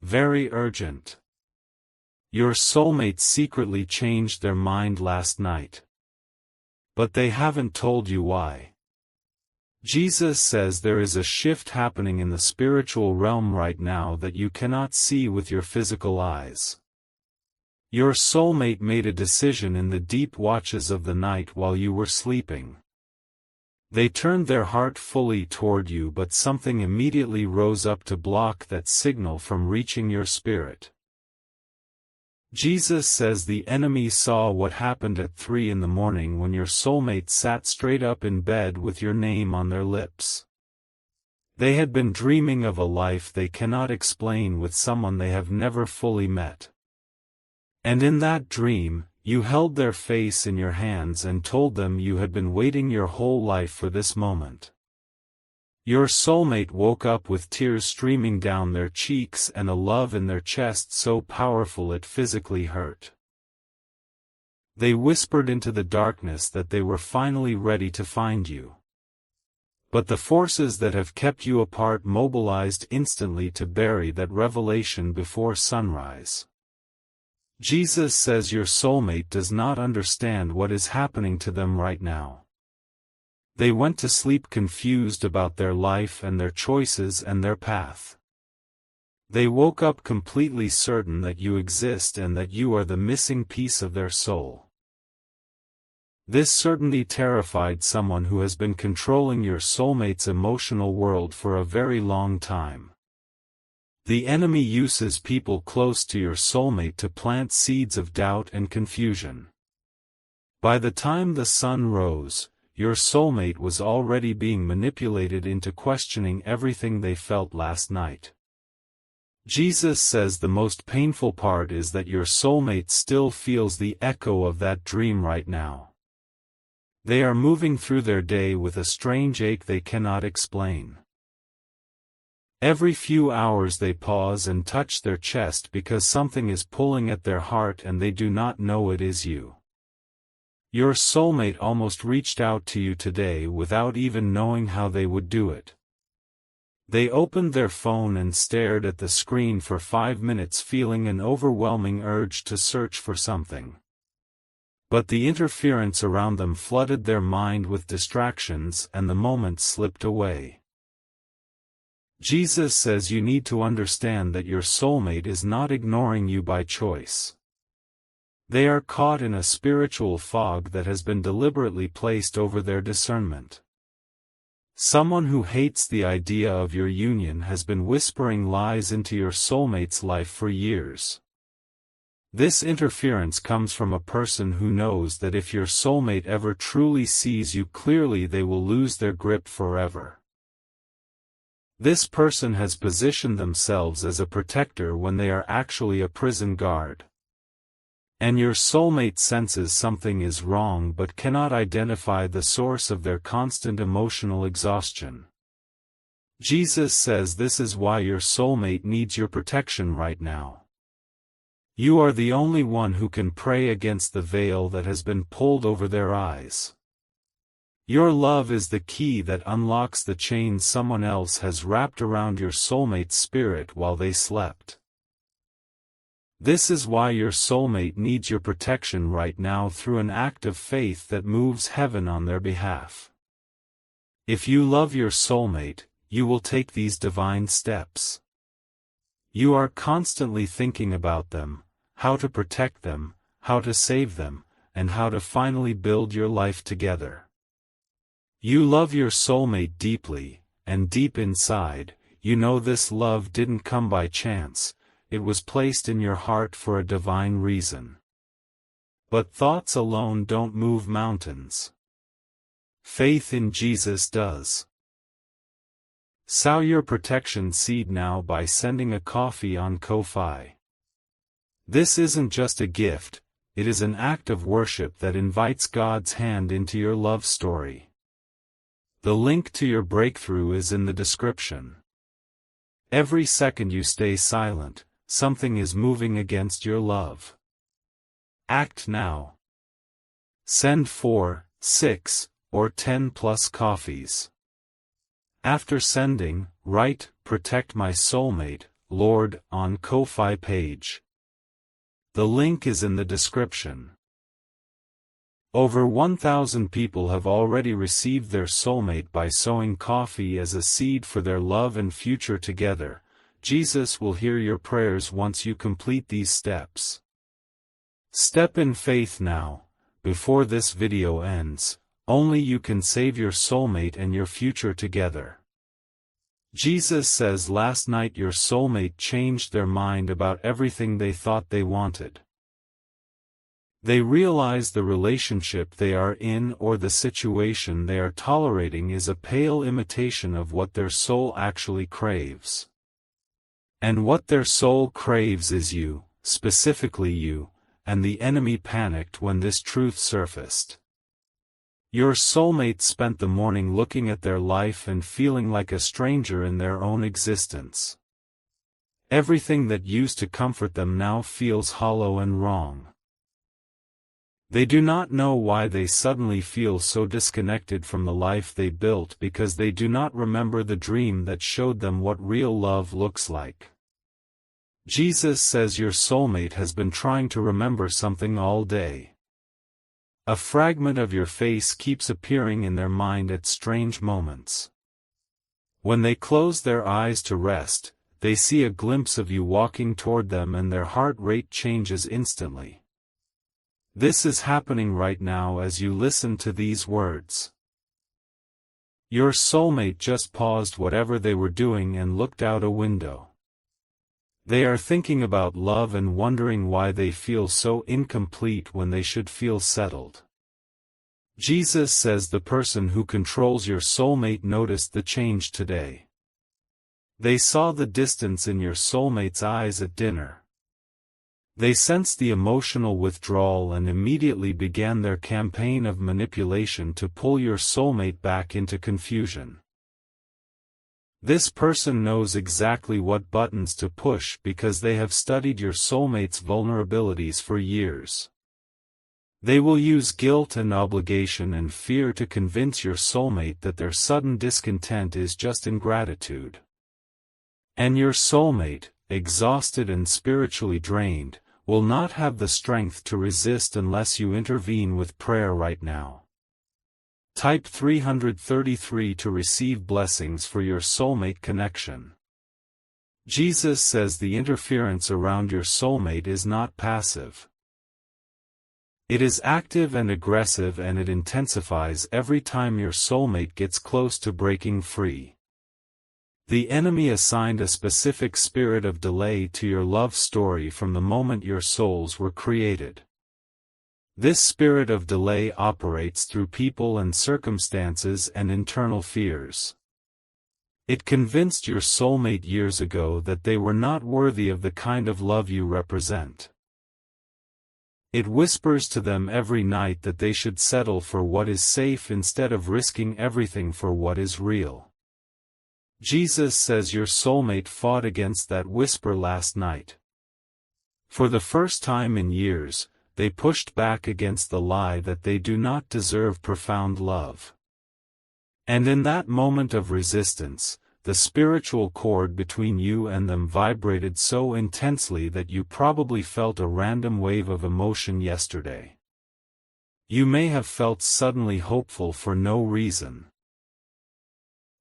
Very urgent. Your soulmate secretly changed their mind last night. But they haven't told you why. Jesus says there is a shift happening in the spiritual realm right now that you cannot see with your physical eyes. Your soulmate made a decision in the deep watches of the night while you were sleeping. They turned their heart fully toward you, but something immediately rose up to block that signal from reaching your spirit. Jesus says the enemy saw what happened at 3 in the morning when your soulmate sat straight up in bed with your name on their lips. They had been dreaming of a life they cannot explain with someone they have never fully met. And in that dream, you held their face in your hands and told them you had been waiting your whole life for this moment. Your soulmate woke up with tears streaming down their cheeks and a love in their chest so powerful it physically hurt. They whispered into the darkness that they were finally ready to find you. But the forces that have kept you apart mobilized instantly to bury that revelation before sunrise. Jesus says your soulmate does not understand what is happening to them right now. They went to sleep confused about their life and their choices and their path. They woke up completely certain that you exist and that you are the missing piece of their soul. This certainty terrified someone who has been controlling your soulmate's emotional world for a very long time. The enemy uses people close to your soulmate to plant seeds of doubt and confusion. By the time the sun rose, your soulmate was already being manipulated into questioning everything they felt last night. Jesus says the most painful part is that your soulmate still feels the echo of that dream right now. They are moving through their day with a strange ache they cannot explain. Every few hours they pause and touch their chest because something is pulling at their heart and they do not know it is you. Your soulmate almost reached out to you today without even knowing how they would do it. They opened their phone and stared at the screen for 5 minutes, feeling an overwhelming urge to search for something. But the interference around them flooded their mind with distractions and the moment slipped away. Jesus says you need to understand that your soulmate is not ignoring you by choice. They are caught in a spiritual fog that has been deliberately placed over their discernment. Someone who hates the idea of your union has been whispering lies into your soulmate's life for years. This interference comes from a person who knows that if your soulmate ever truly sees you clearly, they will lose their grip forever. This person has positioned themselves as a protector when they are actually a prison guard. And your soulmate senses something is wrong but cannot identify the source of their constant emotional exhaustion. Jesus says this is why your soulmate needs your protection right now. You are the only one who can pray against the veil that has been pulled over their eyes. Your love is the key that unlocks the chains someone else has wrapped around your soulmate's spirit while they slept. This is why your soulmate needs your protection right now through an act of faith that moves heaven on their behalf. If you love your soulmate, you will take these divine steps. You are constantly thinking about them, how to protect them, how to save them, and how to finally build your life together. You love your soulmate deeply, and deep inside, you know this love didn't come by chance, it was placed in your heart for a divine reason. But thoughts alone don't move mountains. Faith in Jesus does. Sow your protection seed now by sending a coffee on Ko-Fi. This isn't just a gift, it is an act of worship that invites God's hand into your love story. The link to your breakthrough is in the description. Every second you stay silent, something is moving against your love. Act now. Send 4, 6, or 10 plus coffees. After sending, write, "Protect my soulmate," Lord, on Ko-Fi page. The link is in the description. Over 1,000 people have already received their soulmate by sowing coffee as a seed for their love and future together. Jesus will hear your prayers once you complete these steps. Step in faith now, before this video ends. Only you can save your soulmate and your future together. Jesus says last night your soulmate changed their mind about everything they thought they wanted. They realize the relationship they are in or the situation they are tolerating is a pale imitation of what their soul actually craves. And what their soul craves is you, specifically you, and the enemy panicked when this truth surfaced. Your soulmate spent the morning looking at their life and feeling like a stranger in their own existence. Everything that used to comfort them now feels hollow and wrong. They do not know why they suddenly feel so disconnected from the life they built because they do not remember the dream that showed them what real love looks like. Jesus says your soulmate has been trying to remember something all day. A fragment of your face keeps appearing in their mind at strange moments. When they close their eyes to rest, they see a glimpse of you walking toward them and their heart rate changes instantly. This is happening right now as you listen to these words. Your soulmate just paused whatever they were doing and looked out a window. They are thinking about love and wondering why they feel so incomplete when they should feel settled. Jesus says the person who controls your soulmate noticed the change today. They saw the distance in your soulmate's eyes at dinner. They sensed the emotional withdrawal and immediately began their campaign of manipulation to pull your soulmate back into confusion. This person knows exactly what buttons to push because they have studied your soulmate's vulnerabilities for years. They will use guilt and obligation and fear to convince your soulmate that their sudden discontent is just ingratitude. And your soulmate, exhausted and spiritually drained, will not have the strength to resist unless you intervene with prayer right now. Type 333 to receive blessings for your soulmate connection. Jesus says the interference around your soulmate is not passive. It is active and aggressive, and it intensifies every time your soulmate gets close to breaking free. The enemy assigned a specific spirit of delay to your love story from the moment your souls were created. This spirit of delay operates through people and circumstances and internal fears. It convinced your soulmate years ago that they were not worthy of the kind of love you represent. It whispers to them every night that they should settle for what is safe instead of risking everything for what is real. Jesus says your soulmate fought against that whisper last night. For the first time in years, they pushed back against the lie that they do not deserve profound love. And in that moment of resistance, the spiritual cord between you and them vibrated so intensely that you probably felt a random wave of emotion yesterday. You may have felt suddenly hopeful for no reason.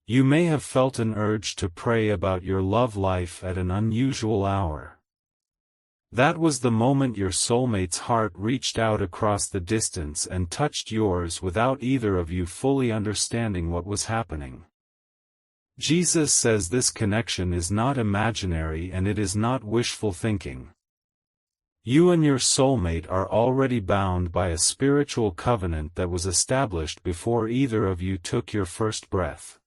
You may have felt an urge to pray about your love life at an unusual hour. That was the moment your soulmate's heart reached out across the distance and touched yours without either of you fully understanding what was happening. Jesus says this connection is not imaginary and it is not wishful thinking. You and your soulmate are already bound by a spiritual covenant that was established before either of you took your first breath.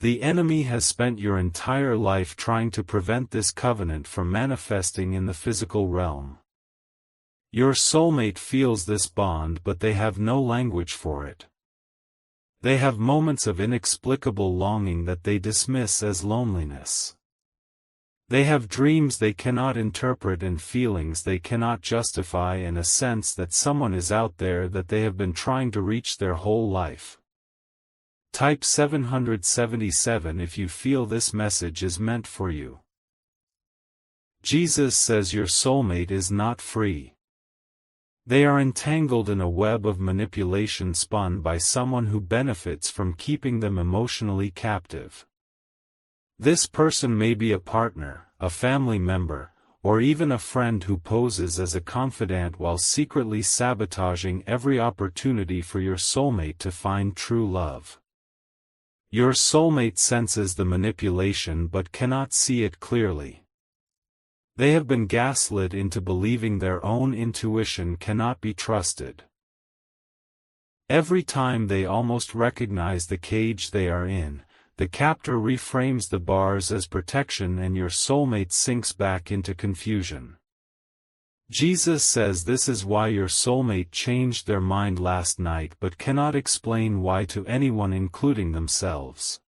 The enemy has spent your entire life trying to prevent this covenant from manifesting in the physical realm. Your soulmate feels this bond, but they have no language for it. They have moments of inexplicable longing that they dismiss as loneliness. They have dreams they cannot interpret and feelings they cannot justify, and a sense that someone is out there that they have been trying to reach their whole life. Type 777 if you feel this message is meant for you. Jesus says your soulmate is not free. They are entangled in a web of manipulation spun by someone who benefits from keeping them emotionally captive. This person may be a partner, a family member, or even a friend who poses as a confidant while secretly sabotaging every opportunity for your soulmate to find true love. Your soulmate senses the manipulation but cannot see it clearly. They have been gaslit into believing their own intuition cannot be trusted. Every time they almost recognize the cage they are in, the captor reframes the bars as protection and your soulmate sinks back into confusion. Jesus says this is why your soulmate changed their mind last night but cannot explain why to anyone including themselves.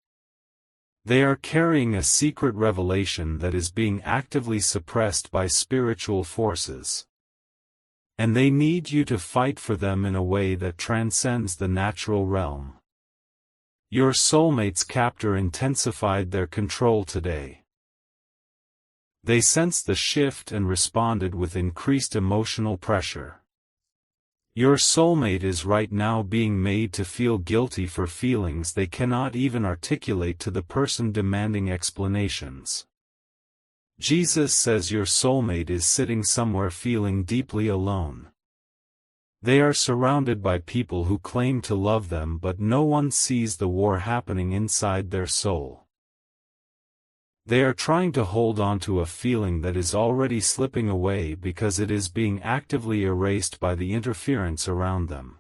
They are carrying a secret revelation that is being actively suppressed by spiritual forces. And they need you to fight for them in a way that transcends the natural realm. Your soulmate's captor intensified their control today. They sensed the shift and responded with increased emotional pressure. Your soulmate is right now being made to feel guilty for feelings they cannot even articulate to the person demanding explanations. Jesus says your soulmate is sitting somewhere feeling deeply alone. They are surrounded by people who claim to love them but no one sees the war happening inside their soul. They are trying to hold on to a feeling that is already slipping away because it is being actively erased by the interference around them.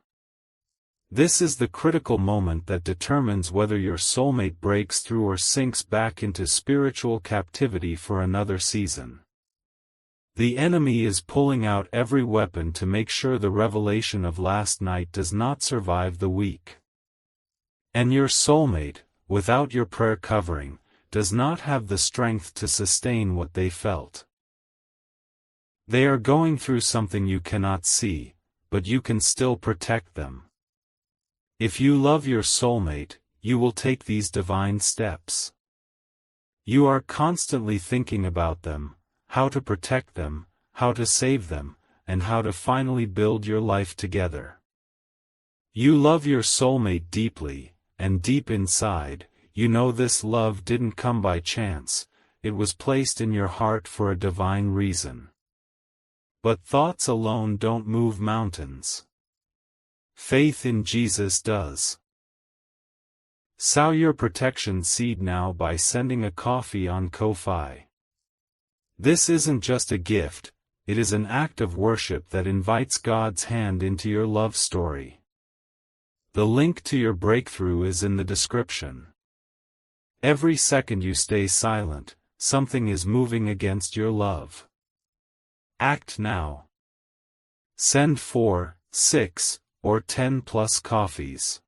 This is the critical moment that determines whether your soulmate breaks through or sinks back into spiritual captivity for another season. The enemy is pulling out every weapon to make sure the revelation of last night does not survive the week. And your soulmate, without your prayer covering, does not have the strength to sustain what they felt. They are going through something you cannot see, but you can still protect them. If you love your soulmate, you will take these divine steps. You are constantly thinking about them, how to protect them, how to save them, and how to finally build your life together. You love your soulmate deeply, and deep inside, you know this love didn't come by chance, it was placed in your heart for a divine reason. But thoughts alone don't move mountains. Faith in Jesus does. Sow your protection seed now by sending a coffee on Ko-Fi. This isn't just a gift, it is an act of worship that invites God's hand into your love story. The link to your breakthrough is in the description. Every second you stay silent, something is moving against your love. Act now. Send 4, 6, or 10 plus coffees.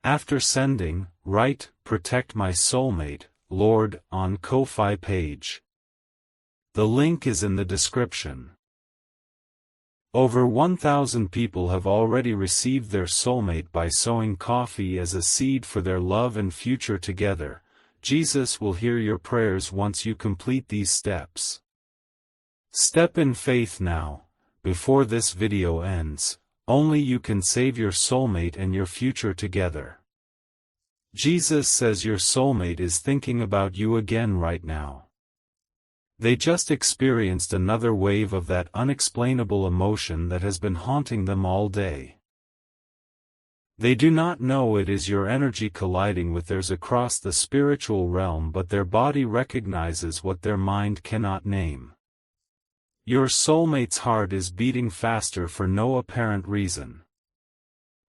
After sending, write, "Protect my soulmate, Lord," on Ko-Fi page. The link is in the description. Over 1,000 people have already received their soulmate by sowing coffee as a seed for their love and future together. Jesus will hear your prayers once you complete these steps. Step in faith now, before this video ends. Only you can save your soulmate and your future together. Jesus says your soulmate is thinking about you again right now. They just experienced another wave of that unexplainable emotion that has been haunting them all day. They do not know it is your energy colliding with theirs across the spiritual realm, but their body recognizes what their mind cannot name. Your soulmate's heart is beating faster for no apparent reason.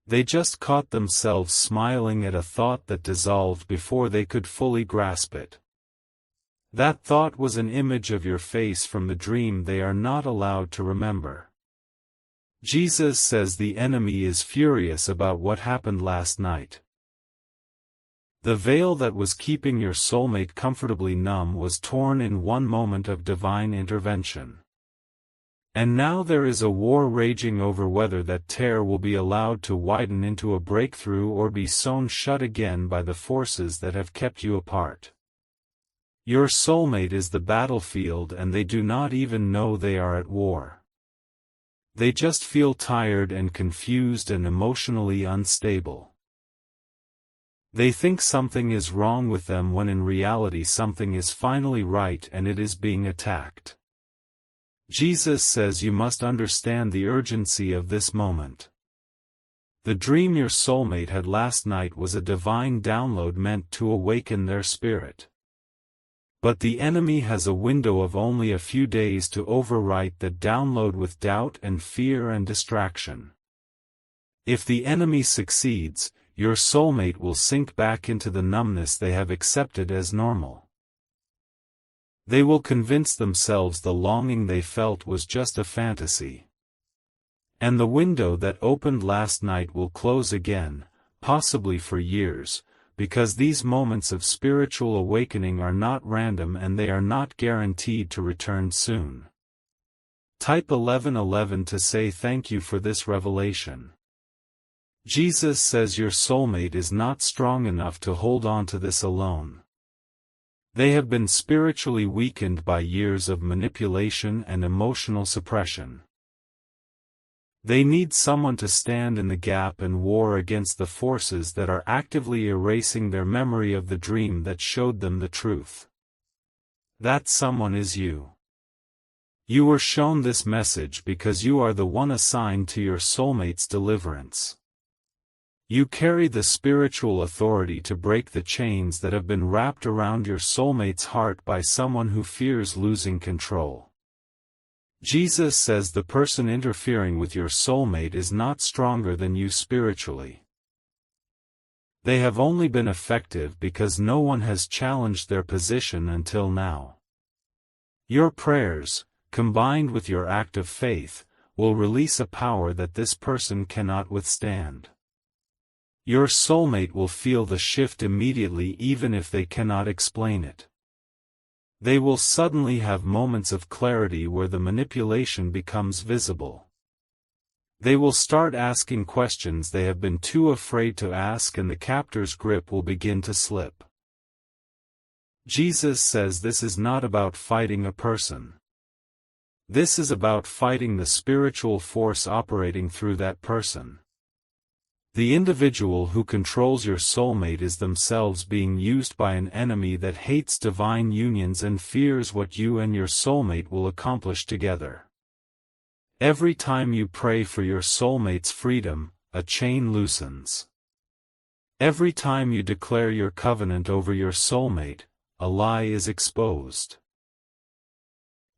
They just caught themselves smiling at a thought that dissolved before they could fully grasp it. That thought was an image of your face from the dream they are not allowed to remember. Jesus says the enemy is furious about what happened last night. The veil that was keeping your soulmate comfortably numb was torn in one moment of divine intervention. And now there is a war raging over whether that tear will be allowed to widen into a breakthrough or be sewn shut again by the forces that have kept you apart. Your soulmate is the battlefield and they do not even know they are at war. They just feel tired and confused and emotionally unstable. They think something is wrong with them when in reality something is finally right and it is being attacked. Jesus says you must understand the urgency of this moment. The dream your soulmate had last night was a divine download meant to awaken their spirit. But the enemy has a window of only a few days to overwrite that download with doubt and fear and distraction. If the enemy succeeds, your soulmate will sink back into the numbness they have accepted as normal. They will convince themselves the longing they felt was just a fantasy. And the window that opened last night will close again, possibly for years, because these moments of spiritual awakening are not random and they are not guaranteed to return soon. Type 1111 to say thank you for this revelation. Jesus says your soulmate is not strong enough to hold on to this alone. They have been spiritually weakened by years of manipulation and emotional suppression. They need someone to stand in the gap and war against the forces that are actively erasing their memory of the dream that showed them the truth. That someone is you. You were shown this message because you are the one assigned to your soulmate's deliverance. You carry the spiritual authority to break the chains that have been wrapped around your soulmate's heart by someone who fears losing control. Jesus says the person interfering with your soulmate is not stronger than you spiritually. They have only been effective because no one has challenged their position until now. Your prayers, combined with your act of faith, will release a power that this person cannot withstand. Your soulmate will feel the shift immediately even if they cannot explain it. They will suddenly have moments of clarity where the manipulation becomes visible. They will start asking questions they have been too afraid to ask and the captor's grip will begin to slip. Jesus says this is not about fighting a person. This is about fighting the spiritual force operating through that person. The individual who controls your soulmate is themselves being used by an enemy that hates divine unions and fears what you and your soulmate will accomplish together. Every time you pray for your soulmate's freedom, a chain loosens. Every time you declare your covenant over your soulmate, a lie is exposed.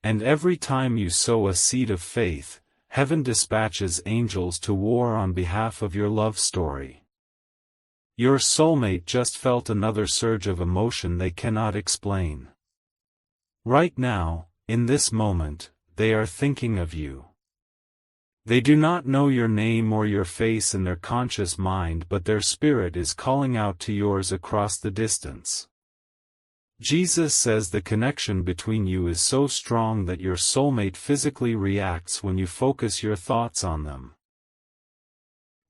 And every time you sow a seed of faith, Heaven dispatches angels to war on behalf of your love story. Your soulmate just felt another surge of emotion they cannot explain. Right now, in this moment, they are thinking of you. They do not know your name or your face in their conscious mind, but their spirit is calling out to yours across the distance. Jesus says the connection between you is so strong that your soulmate physically reacts when you focus your thoughts on them.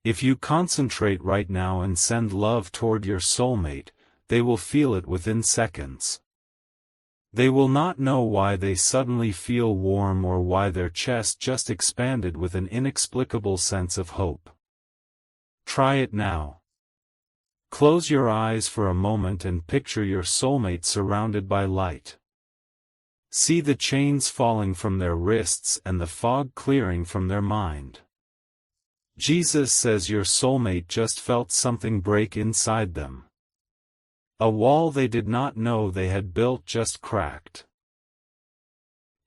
If you concentrate right now and send love toward your soulmate, they will feel it within seconds. They will not know why they suddenly feel warm or why their chest just expanded with an inexplicable sense of hope. Try it now. Close your eyes for a moment and picture your soulmate surrounded by light. See the chains falling from their wrists and the fog clearing from their mind. Jesus says your soulmate just felt something break inside them. A wall they did not know they had built just cracked.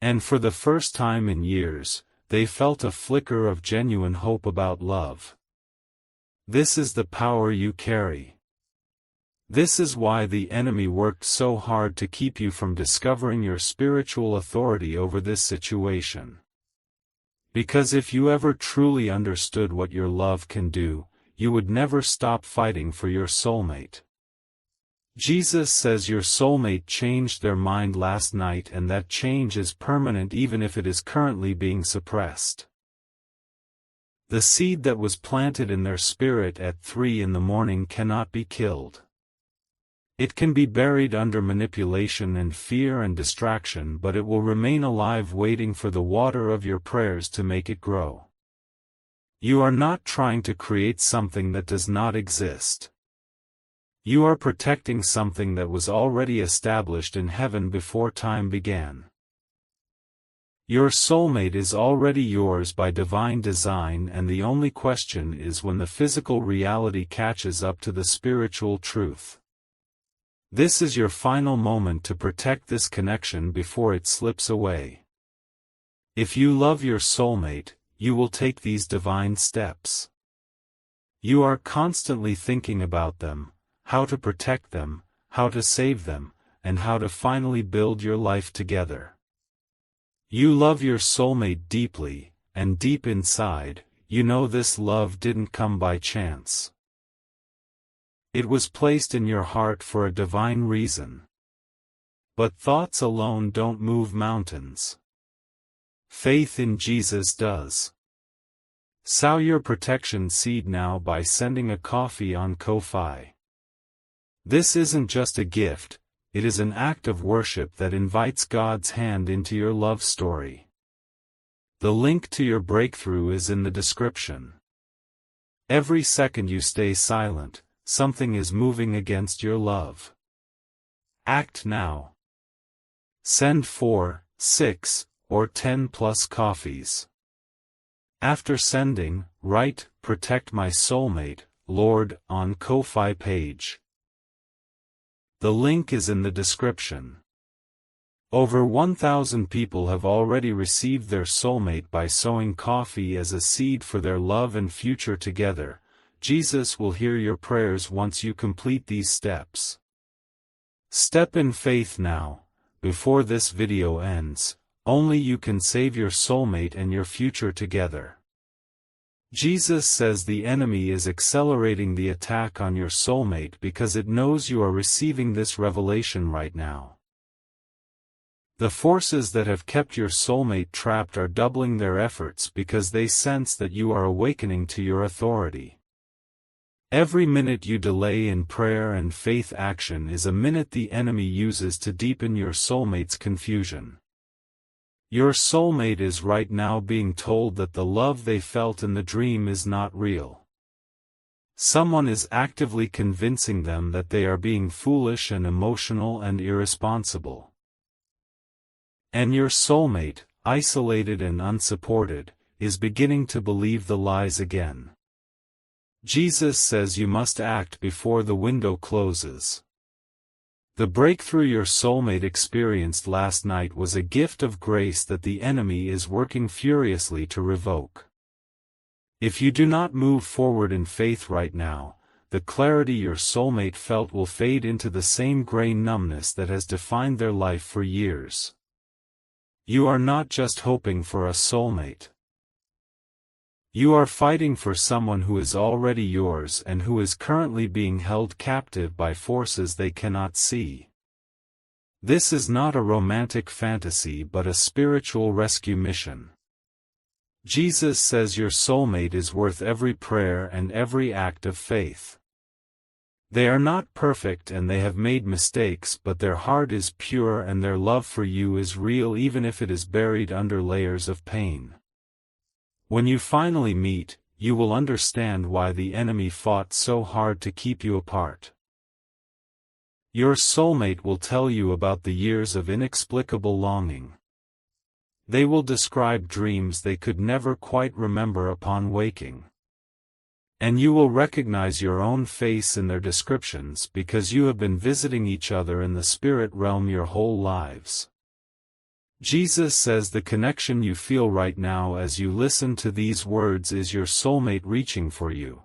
And for the first time in years, they felt a flicker of genuine hope about love. This is the power you carry. This is why the enemy worked so hard to keep you from discovering your spiritual authority over this situation. Because if you ever truly understood what your love can do, you would never stop fighting for your soulmate. Jesus says your soulmate changed their mind last night, and that change is permanent even if it is currently being suppressed. The seed that was planted in their spirit at 3 in the morning cannot be killed. It can be buried under manipulation and fear and distraction, but it will remain alive, waiting for the water of your prayers to make it grow. You are not trying to create something that does not exist. You are protecting something that was already established in heaven before time began. Your soulmate is already yours by divine design, and the only question is when the physical reality catches up to the spiritual truth. This is your final moment to protect this connection before it slips away. If you love your soulmate, you will take these divine steps. You are constantly thinking about them, how to protect them, how to save them, and how to finally build your life together. You love your soulmate deeply, and deep inside, you know this love didn't come by chance. It was placed in your heart for a divine reason. But thoughts alone don't move mountains. Faith in Jesus does. Sow your protection seed now by sending a coffee on Ko-Fi. This isn't just a gift, it is an act of worship that invites God's hand into your love story. The link to your breakthrough is in the description. Every second you stay silent, something is moving against your love. Act now. Send 4, 6, or 10 plus coffees. After sending, write, "Protect my soulmate, Lord," on Ko-Fi page. The link is in the description. Over 1,000 people have already received their soulmate by sowing coffee as a seed for their love and future together. Jesus will hear your prayers once you complete these steps. Step in faith now, before this video ends. Only you can save your soulmate and your future together. Jesus says the enemy is accelerating the attack on your soulmate because it knows you are receiving this revelation right now. The forces that have kept your soulmate trapped are doubling their efforts because they sense that you are awakening to your authority. Every minute you delay in prayer and faith action is a minute the enemy uses to deepen your soulmate's confusion. Your soulmate is right now being told that the love they felt in the dream is not real. Someone is actively convincing them that they are being foolish and emotional and irresponsible. And your soulmate, isolated and unsupported, is beginning to believe the lies again. Jesus says you must act before the window closes. The breakthrough your soulmate experienced last night was a gift of grace that the enemy is working furiously to revoke. If you do not move forward in faith right now, the clarity your soulmate felt will fade into the same gray numbness that has defined their life for years. You are not just hoping for a soulmate. You are fighting for someone who is already yours and who is currently being held captive by forces they cannot see. This is not a romantic fantasy but a spiritual rescue mission. Jesus says your soulmate is worth every prayer and every act of faith. They are not perfect and they have made mistakes, but their heart is pure and their love for you is real, even if it is buried under layers of pain. When you finally meet, you will understand why the enemy fought so hard to keep you apart. Your soulmate will tell you about the years of inexplicable longing. They will describe dreams they could never quite remember upon waking. And you will recognize your own face in their descriptions because you have been visiting each other in the spirit realm your whole lives. Jesus says the connection you feel right now as you listen to these words is your soulmate reaching for you.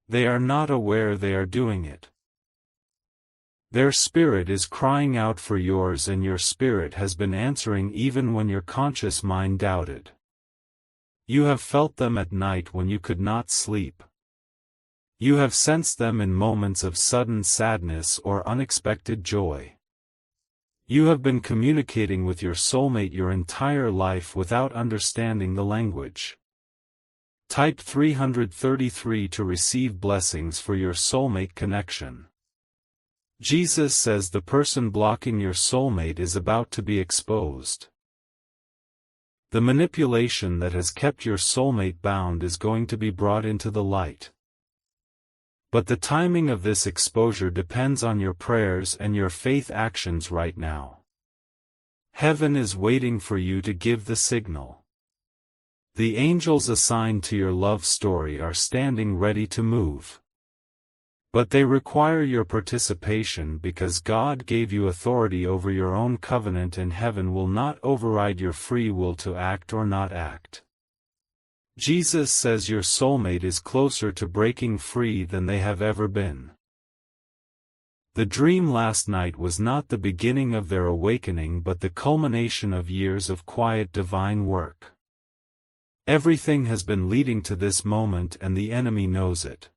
They are not aware they are doing it. Their spirit is crying out for yours, and your spirit has been answering even when your conscious mind doubted. You have felt them at night when you could not sleep. You have sensed them in moments of sudden sadness or unexpected joy. You have been communicating with your soulmate your entire life without understanding the language. Type 333 to receive blessings for your soulmate connection. Jesus says the person blocking your soulmate is about to be exposed. The manipulation that has kept your soulmate bound is going to be brought into the light. But the timing of this exposure depends on your prayers and your faith actions right now. Heaven is waiting for you to give the signal. The angels assigned to your love story are standing ready to move. But they require your participation because God gave you authority over your own covenant, and heaven will not override your free will to act or not act. Jesus says your soulmate is closer to breaking free than they have ever been. The dream last night was not the beginning of their awakening but the culmination of years of quiet divine work. Everything has been leading to this moment and the enemy knows it.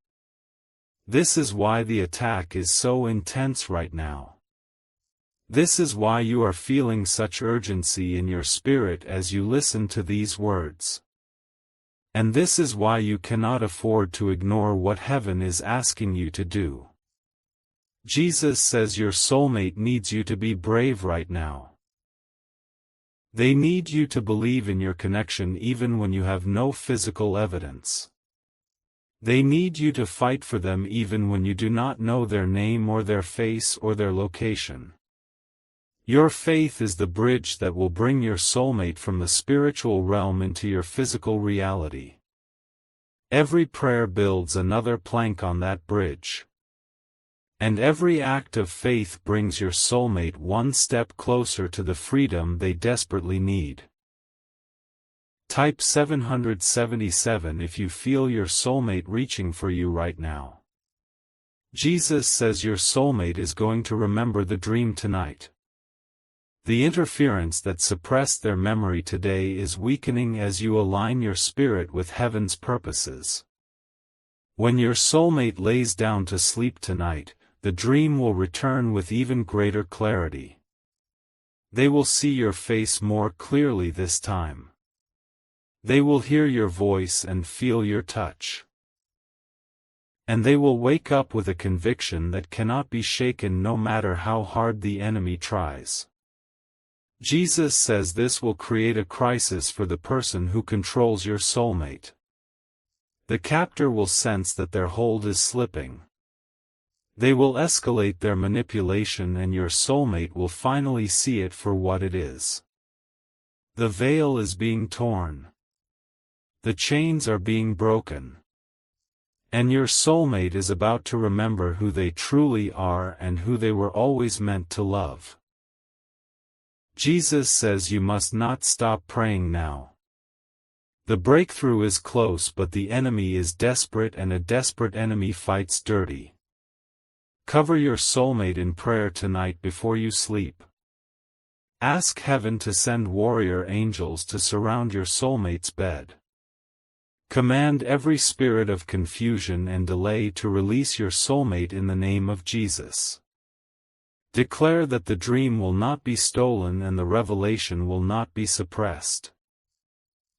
This is why the attack is so intense right now. This is why you are feeling such urgency in your spirit as you listen to these words. And this is why you cannot afford to ignore what heaven is asking you to do. Jesus says your soulmate needs you to be brave right now. They need you to believe in your connection even when you have no physical evidence. They need you to fight for them even when you do not know their name or their face or their location. Your faith is the bridge that will bring your soulmate from the spiritual realm into your physical reality. Every prayer builds another plank on that bridge. And every act of faith brings your soulmate one step closer to the freedom they desperately need. Type 777 if you feel your soulmate reaching for you right now. Jesus says your soulmate is going to remember the dream tonight. The interference that suppressed their memory today is weakening as you align your spirit with heaven's purposes. When your soulmate lays down to sleep tonight, the dream will return with even greater clarity. They will see your face more clearly this time. They will hear your voice and feel your touch. And they will wake up with a conviction that cannot be shaken no matter how hard the enemy tries. Jesus says this will create a crisis for the person who controls your soulmate. The captor will sense that their hold is slipping. They will escalate their manipulation and your soulmate will finally see it for what it is. The veil is being torn. The chains are being broken. And your soulmate is about to remember who they truly are and who they were always meant to love. Jesus says you must not stop praying now. The breakthrough is close but the enemy is desperate and a desperate enemy fights dirty. Cover your soulmate in prayer tonight before you sleep. Ask heaven to send warrior angels to surround your soulmate's bed. Command every spirit of confusion and delay to release your soulmate in the name of Jesus. Declare that the dream will not be stolen and the revelation will not be suppressed.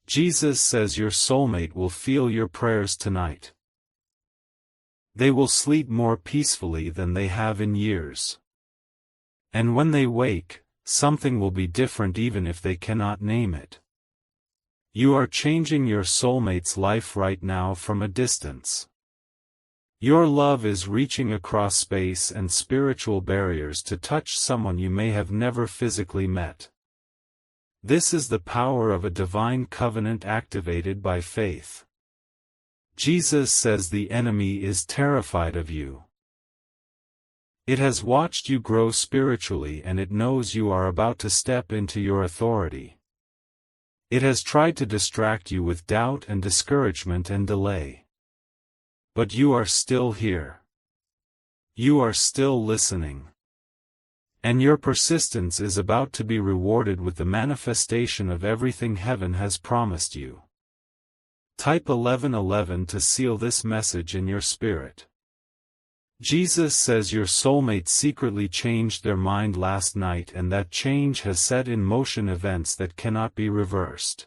Jesus says your soulmate will feel your prayers tonight. They will sleep more peacefully than they have in years. And when they wake, something will be different even if they cannot name it. You are changing your soulmate's life right now from a distance. Your love is reaching across space and spiritual barriers to touch someone you may have never physically met. This is the power of a divine covenant activated by faith. Jesus says the enemy is terrified of you. It has watched you grow spiritually and it knows you are about to step into your authority. It has tried to distract you with doubt and discouragement and delay. But you are still here. You are still listening. And your persistence is about to be rewarded with the manifestation of everything heaven has promised you. Type 1111 to seal this message in your spirit. Jesus says your soulmate secretly changed their mind last night, and that change has set in motion events that cannot be reversed.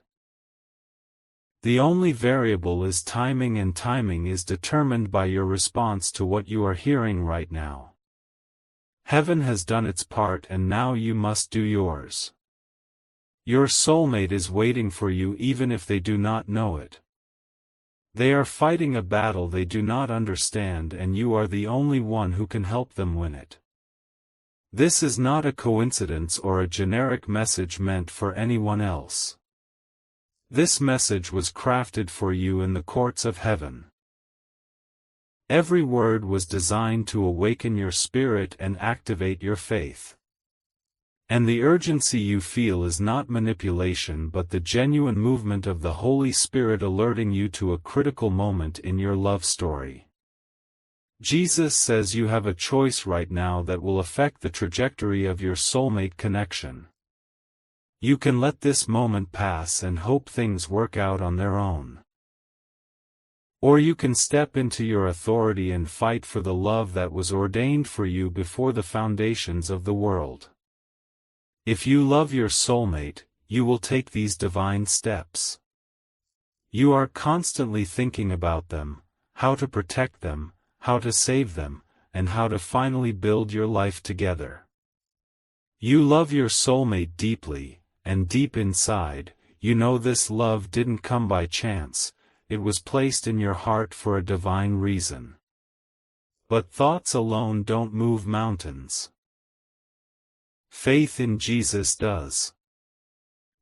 The only variable is timing, and timing is determined by your response to what you are hearing right now. Heaven has done its part, and now you must do yours. Your soulmate is waiting for you even if they do not know it. They are fighting a battle they do not understand, and you are the only one who can help them win it. This is not a coincidence or a generic message meant for anyone else. This message was crafted for you in the courts of heaven. Every word was designed to awaken your spirit and activate your faith. And the urgency you feel is not manipulation, but the genuine movement of the Holy Spirit alerting you to a critical moment in your love story. Jesus says you have a choice right now that will affect the trajectory of your soulmate connection. You can let this moment pass and hope things work out on their own. Or you can step into your authority and fight for the love that was ordained for you before the foundations of the world. If you love your soulmate, you will take these divine steps. You are constantly thinking about them, how to protect them, how to save them, and how to finally build your life together. You love your soulmate deeply, and deep inside, you know this love didn't come by chance, it was placed in your heart for a divine reason. But thoughts alone don't move mountains. Faith in Jesus does.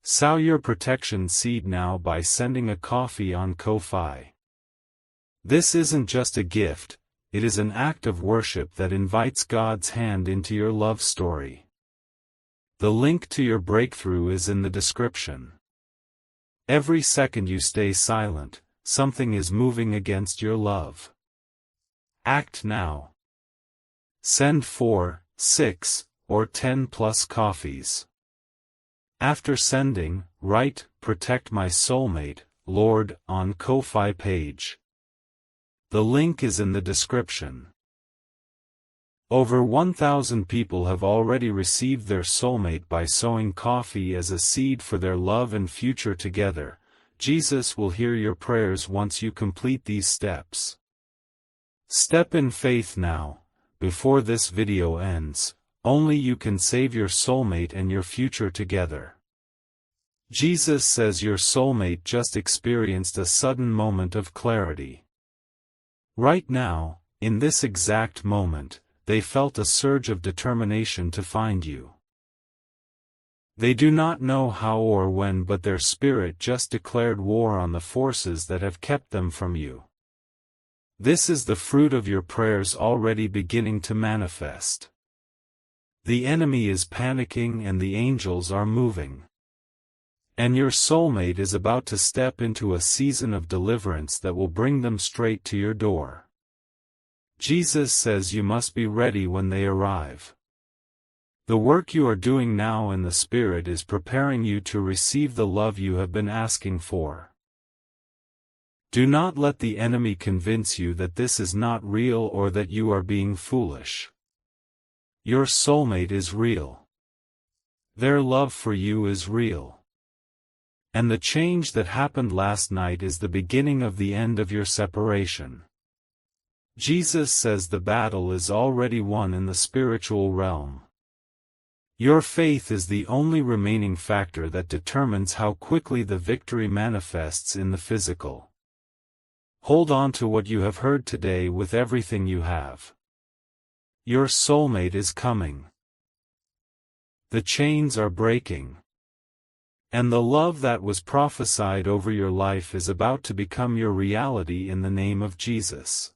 Sow your protection seed now by sending a coffee on Ko-Fi. This isn't just a gift, it is an act of worship that invites God's hand into your love story. The link to your breakthrough is in the description. Every second you stay silent, something is moving against your love. Act now. Send 4, 6, or 10 plus coffees. After sending, write, "Protect my soulmate, Lord," on Ko-Fi page. The link is in the description. Over 1,000 people have already received their soulmate by sowing coffee as a seed for their love and future together. Jesus will hear your prayers once you complete these steps. Step in faith now, before this video ends. Only you can save your soulmate and your future together. Jesus says your soulmate just experienced a sudden moment of clarity. Right now, in this exact moment, they felt a surge of determination to find you. They do not know how or when, but their spirit just declared war on the forces that have kept them from you. This is the fruit of your prayers already beginning to manifest. The enemy is panicking and the angels are moving. And your soulmate is about to step into a season of deliverance that will bring them straight to your door. Jesus says you must be ready when they arrive. The work you are doing now in the Spirit is preparing you to receive the love you have been asking for. Do not let the enemy convince you that this is not real or that you are being foolish. Your soulmate is real. Their love for you is real. And the change that happened last night is the beginning of the end of your separation. Jesus says the battle is already won in the spiritual realm. Your faith is the only remaining factor that determines how quickly the victory manifests in the physical. Hold on to what you have heard today with everything you have. Your soulmate is coming. The chains are breaking. And the love that was prophesied over your life is about to become your reality in the name of Jesus.